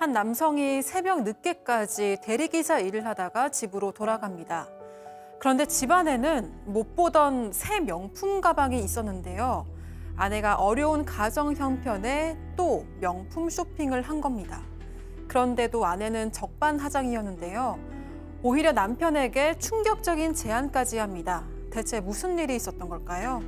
한 남성이 새벽 늦게까지 대리기사 일을 하다가 집으로 돌아갑니다. 그런데 집안에는 못 보던 새 명품 가방이 있었는데요. 아내가 어려운 가정 형편에 또 명품 쇼핑을 한 겁니다. 그런데도 아내는 적반하장이었는데요. 오히려 남편에게 충격적인 제안까지 합니다. 대체 무슨 일이 있었던 걸까요?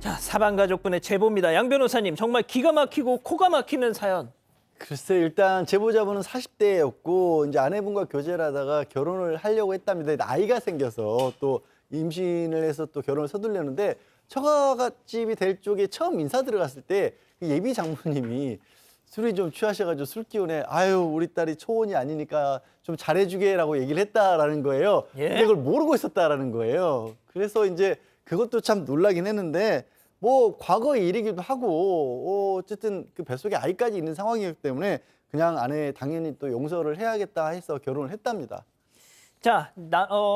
자, 사방가족분의 제보입니다. 양 변호사님, 정말 기가 막히고 코가 막히는 사연. 글쎄 일단 제보자분은 40대였고 이제 아내분과 교제를 하다가 결혼을 하려고 했답니다. 아이가 생겨서 또 임신을 해서 또 결혼을 서두르려는데 처갓집이 될 쪽에 처음 인사 들어갔을 때 예비 장모님이 술이 좀 취하셔가지고 술 기운에 아유 우리 딸이 초혼이 아니니까 좀 잘해주게라고 얘기를 했다라는 거예요. 예? 근데 그걸 모르고 있었다라는 거예요. 그래서 이제 그것도 참 놀라긴 했는데 뭐 과거의 일이기도 하고 어쨌든 그 뱃속에 아이까지 있는 상황이기 때문에 그냥 아내 당연히 또 용서를 해야겠다 해서 결혼을 했답니다. 자,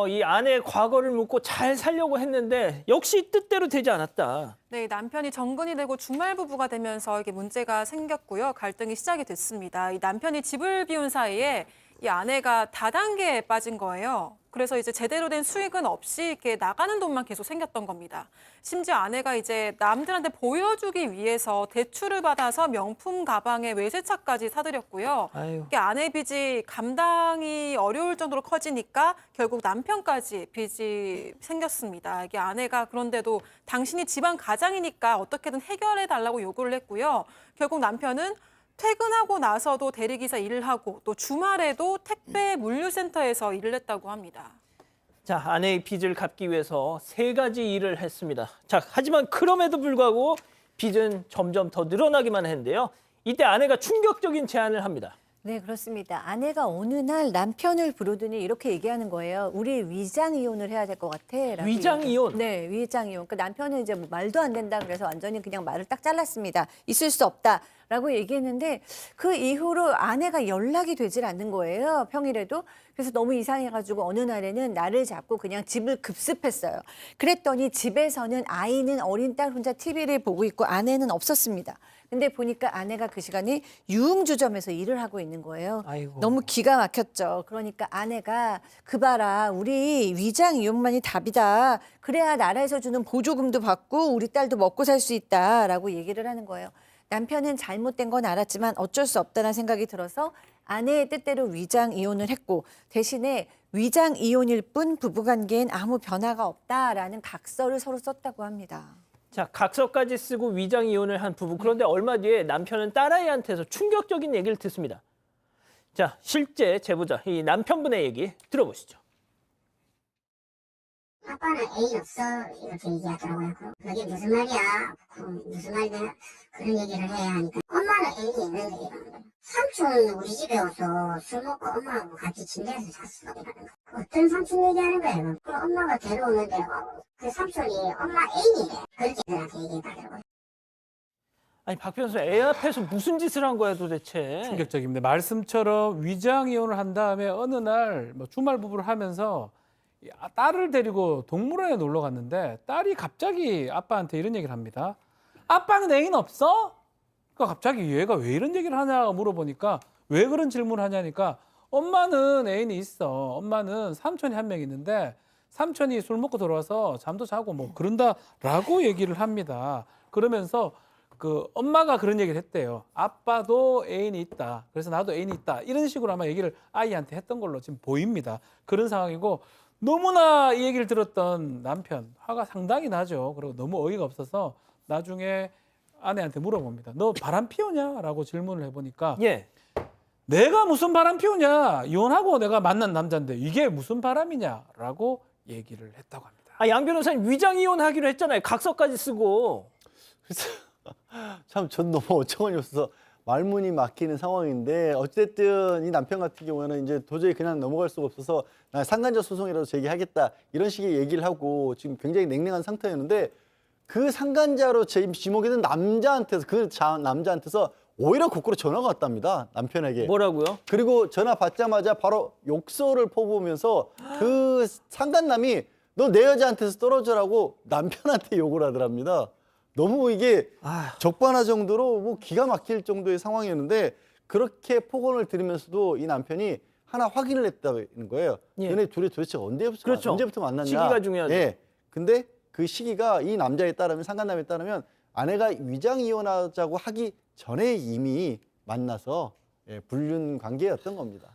이 아내의 과거를 묻고 잘 살려고 했는데 역시 뜻대로 되지 않았다. 네, 남편이 정근이 되고 주말 부부가 되면서 이게 문제가 생겼고요. 갈등이 시작이 됐습니다. 이 남편이 집을 비운 사이에 이 아내가 다단계에 빠진 거예요. 그래서 이제 제대로 된 수익은 없이 이렇게 나가는 돈만 계속 생겼던 겁니다. 심지어 아내가 이제 남들한테 보여주기 위해서 대출을 받아서 명품 가방에 외제차까지 사들였고요. 아유. 이게 아내 빚이 감당이 어려울 정도로 커지니까 결국 남편까지 빚이 생겼습니다. 이게 아내가 그런데도 당신이 집안 가장이니까 어떻게든 해결해 달라고 요구를 했고요. 결국 남편은 퇴근하고 나서도 대리기사 일을 하고 또 주말에도 택배 물류센터에서 일을 했다고 합니다. 자, 아내의 빚을 갚기 위해서 3가지 일을 했습니다. 자, 하지만 그럼에도 불구하고 빚은 점점 더 늘어나기만 했는데요. 이때 아내가 충격적인 제안을 합니다. 네, 그렇습니다. 아내가 어느 날 남편을 부르더니 이렇게 얘기하는 거예요. 우리 위장 이혼을 해야 될 것 같아. 라고 위장 얘기해요. 이혼? 네, 위장 이혼. 그 남편은 이제 뭐 말도 안 된다 그래서 완전히 그냥 말을 딱 잘랐습니다. 있을 수 없다라고 얘기했는데 그 이후로 아내가 연락이 되질 않는 거예요. 평일에도. 그래서 너무 이상해가지고 어느 날에는 나를 잡고 그냥 집을 급습했어요. 그랬더니 집에서는 아이는 어린 딸 혼자 TV를 보고 있고 아내는 없었습니다. 근데 보니까 아내가 그 시간에 유흥주점에서 일을 하고 있는 거예요. 아이고. 너무 기가 막혔죠. 그러니까 아내가 그 봐라 우리 위장 이혼만이 답이다. 그래야 나라에서 주는 보조금도 받고 우리 딸도 먹고 살 수 있다라고 얘기를 하는 거예요. 남편은 잘못된 건 알았지만 어쩔 수 없다는 생각이 들어서 아내의 뜻대로 위장 이혼을 했고 대신에 위장 이혼일 뿐 부부관계엔 아무 변화가 없다라는 각서를 서로 썼다고 합니다. 자, 각서까지 쓰고 위장 이혼을 한 부부. 그런데 얼마 뒤에 남편은 딸아이한테서 충격적인 얘기를 듣습니다. 자, 실제 제보자 이 남편분의 얘기 들어보시죠. 아빠는 애인 없어 이렇게 얘기하더라고요. 그게 무슨 말이야? 무슨 말이야? 그런 얘기를 해야 하니까 엄마는 애인이 있는데 이러는 거예요. 삼촌 우리 집에 와서 술 먹고 엄마하고 같이 침대에서 잤어 이러는 거예요. 어떤 삼촌 얘기하는 거예요? 그 엄마가 데려오는데 그 삼촌이 엄마 애인이래. 그렇게 애들한테 얘기해달라고요. 아니, 박 변호사, 애 앞에서 무슨 짓을 한 거야 도대체? 충격적입니다. 말씀처럼 위장 이혼을 한 다음에 어느 날 뭐 주말 부부를 하면서 딸을 데리고 동물원에 놀러 갔는데 딸이 갑자기 아빠한테 이런 얘기를 합니다. 아빠는 애인 없어? 그러니까 갑자기 얘가 왜 이런 얘기를 하냐고 물어보니까 왜 그런 질문을 하냐니까 엄마는 애인이 있어. 엄마는 삼촌이 한 명 있는데 삼촌이 술 먹고 들어와서 잠도 자고 뭐 그런다라고 얘기를 합니다. 그러면서 그 엄마가 그런 얘기를 했대요. 아빠도 애인이 있다. 그래서 나도 애인이 있다. 이런 식으로 아마 얘기를 아이한테 했던 걸로 지금 보입니다. 그런 상황이고 너무나 이 얘기를 들었던 남편 화가 상당히 나죠. 그리고 너무 어이가 없어서 나중에 아내한테 물어봅니다. 너 바람 피우냐? 라고 질문을 해보니까 예. 내가 무슨 바람 피우냐? 이혼하고 내가 만난 남자인데 이게 무슨 바람이냐? 라고 얘기를 했다고 합니다. 아, 양 변호사님 위장 이혼하기로 했잖아요. 각서까지 쓰고. 그래서 참 전 너무 어처구니 없어서 말문이 막히는 상황인데 어쨌든 이 남편 같은 경우에는 이제 도저히 그냥 넘어갈 수가 없어서 나 상간자 소송이라도 제기하겠다 이런 식의 얘기를 하고 지금 굉장히 냉랭한 상태였는데 그 상간자로 지목이 된 남자한테서 남자한테서 오히려 거꾸로 전화가 왔답니다. 남편에게. 뭐라고요? 그리고 전화 받자마자 바로 욕설을 퍼부으면서 그 상간남이 너 내 여자한테서 떨어져라고 남편한테 욕을 하더랍니다. 너무 이게 아휴. 적반하 정도로 뭐 기가 막힐 정도의 상황이었는데 그렇게 폭언을 들으면서도 이 남편이 하나 확인을 했다는 거예요. 예. 너네 둘이 도대체 그렇죠. 언제부터 만났냐. 시기가 중요하죠. 예. 근데 그 시기가 이 남자에 따르면 상간남에 따르면 아내가 위장 이혼하자고 하기 전에 이미 만나서 불륜 관계였던 겁니다.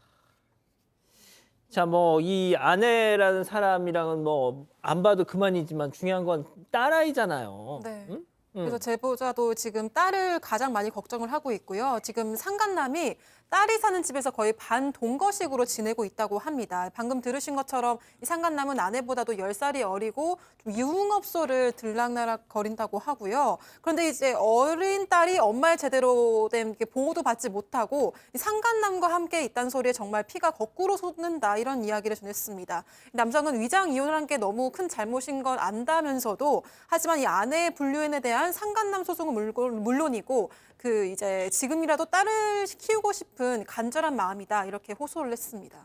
자, 뭐 이 아내라는 사람이랑은 뭐 안 봐도 그만이지만 중요한 건 딸아이잖아요. 네. 응? 그래서 제보자도 지금 딸을 가장 많이 걱정을 하고 있고요. 지금 상간남이 딸이 사는 집에서 거의 반동거식으로 지내고 있다고 합니다. 방금 들으신 것처럼 이 상간남은 아내보다도 10살이 어리고 좀 유흥업소를 들락날락 거린다고 하고요. 그런데 이제 어린 딸이 엄마의 제대로 된 보호도 받지 못하고 이 상간남과 함께 있다는 소리에 정말 피가 거꾸로 솟는다 이런 이야기를 전했습니다. 남성은 위장 이혼을 한 게 너무 큰 잘못인 걸 안다면서도 하지만 이 아내의 불륜에 대한 상간남 소송은 물론이고 그 이제 지금이라도 딸을 키우고 싶은 간절한 마음이다 이렇게 호소를 했습니다.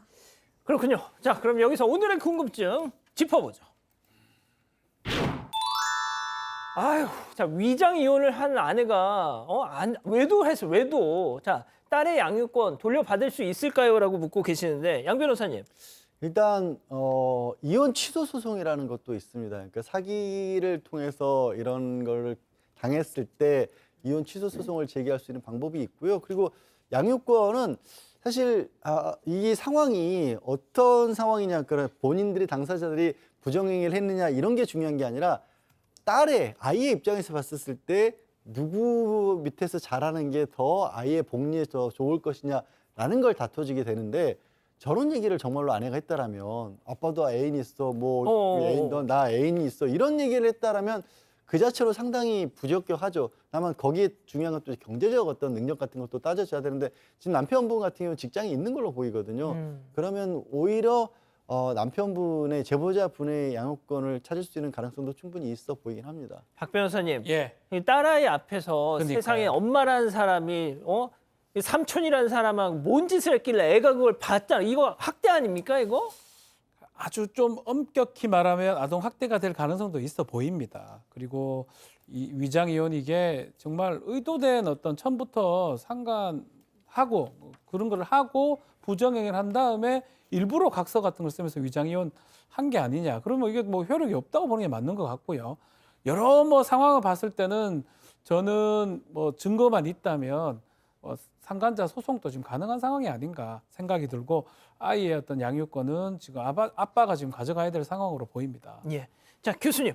그렇군요. 자, 그럼 여기서 오늘의 궁금증 짚어보죠. 아유, 자, 위장 이혼을 한 아내가 외도했어, 외도. 자, 딸의 양육권 돌려받을 수 있을까요?라고 묻고 계시는데 양 변호사님. 일단 이혼 취소 소송이라는 것도 있습니다. 그러니까 사기를 통해서 이런 걸 당했을 때 이혼 취소 소송을 제기할 수 있는 방법이 있고요. 그리고 양육권은 사실 이 상황이 어떤 상황이냐, 그러니까 본인들이 당사자들이 부정행위를 했느냐 이런 게 중요한 게 아니라 아이의 입장에서 봤을 때 누구 밑에서 자라는 게 더 아이의 복리에 더 좋을 것이냐라는 걸 다퉈지게 되는데 저런 얘기를 정말로 아내가 했다라면 아빠도 애인 있어, 나 애인이 있어 이런 얘기를 했다라면 그 자체로 상당히 부적격하죠. 다만 거기에 중요한 것도 경제적 어떤 능력 같은 것도 따져줘야 되는데 지금 남편분 같은 경우는 직장이 있는 걸로 보이거든요. 그러면 오히려 남편분의 제보자분의 양육권을 찾을 수 있는 가능성도 충분히 있어 보이긴 합니다. 박 변호사님. 예. 이 딸아이 앞에서 그러니까요. 세상에 엄마라는 사람이 이 삼촌이라는 사람하고 뭔 짓을 했길래 애가 그걸 봤잖아. 이거 학대 아닙니까 이거? 아주 좀 엄격히 말하면 아동 학대가 될 가능성도 있어 보입니다. 그리고 이 위장 이혼 이게 정말 의도된 어떤 처음부터 상관하고 그런 걸 하고 부정행위를 한 다음에 일부러 각서 같은 걸 쓰면서 위장 이혼 한 게 아니냐. 그러면 이게 뭐 효력이 없다고 보는 게 맞는 것 같고요. 여러 뭐 상황을 봤을 때는 저는 뭐 증거만 있다면 상간자 소송도 지금 가능한 상황이 아닌가 생각이 들고 아이의 어떤 양육권은 지금 아빠가 지금 가져가야 될 상황으로 보입니다. 예. 자, 교수님.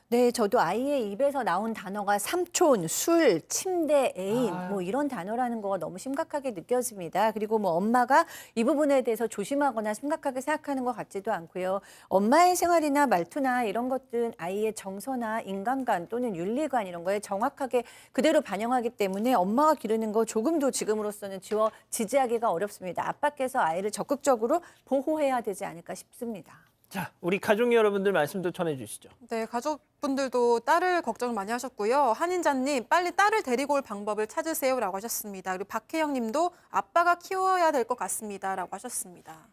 네, 저도 아이의 입에서 나온 단어가 삼촌, 술, 침대, 애인 뭐 이런 단어라는 거가 너무 심각하게 느껴집니다. 그리고 뭐 엄마가 이 부분에 대해서 조심하거나 심각하게 생각하는 것 같지도 않고요. 엄마의 생활이나 말투나 이런 것들은 아이의 정서나 인간관 또는 윤리관 이런 거에 정확하게 그대로 반영하기 때문에 엄마가 기르는 거 조금도 지금으로서는 지지하기가 어렵습니다. 아빠께서 아이를 적극적으로 보호해야 되지 않을까 싶습니다. 자, 우리 가족 여러분들 말씀도 전해 주시죠. 네, 가족분들도 딸을 걱정을 많이 하셨고요. 한인자님, 빨리 딸을 데리고 올 방법을 찾으세요라고 하셨습니다. 그리고 박혜영 님도 아빠가 키워야 될 것 같습니다라고 하셨습니다.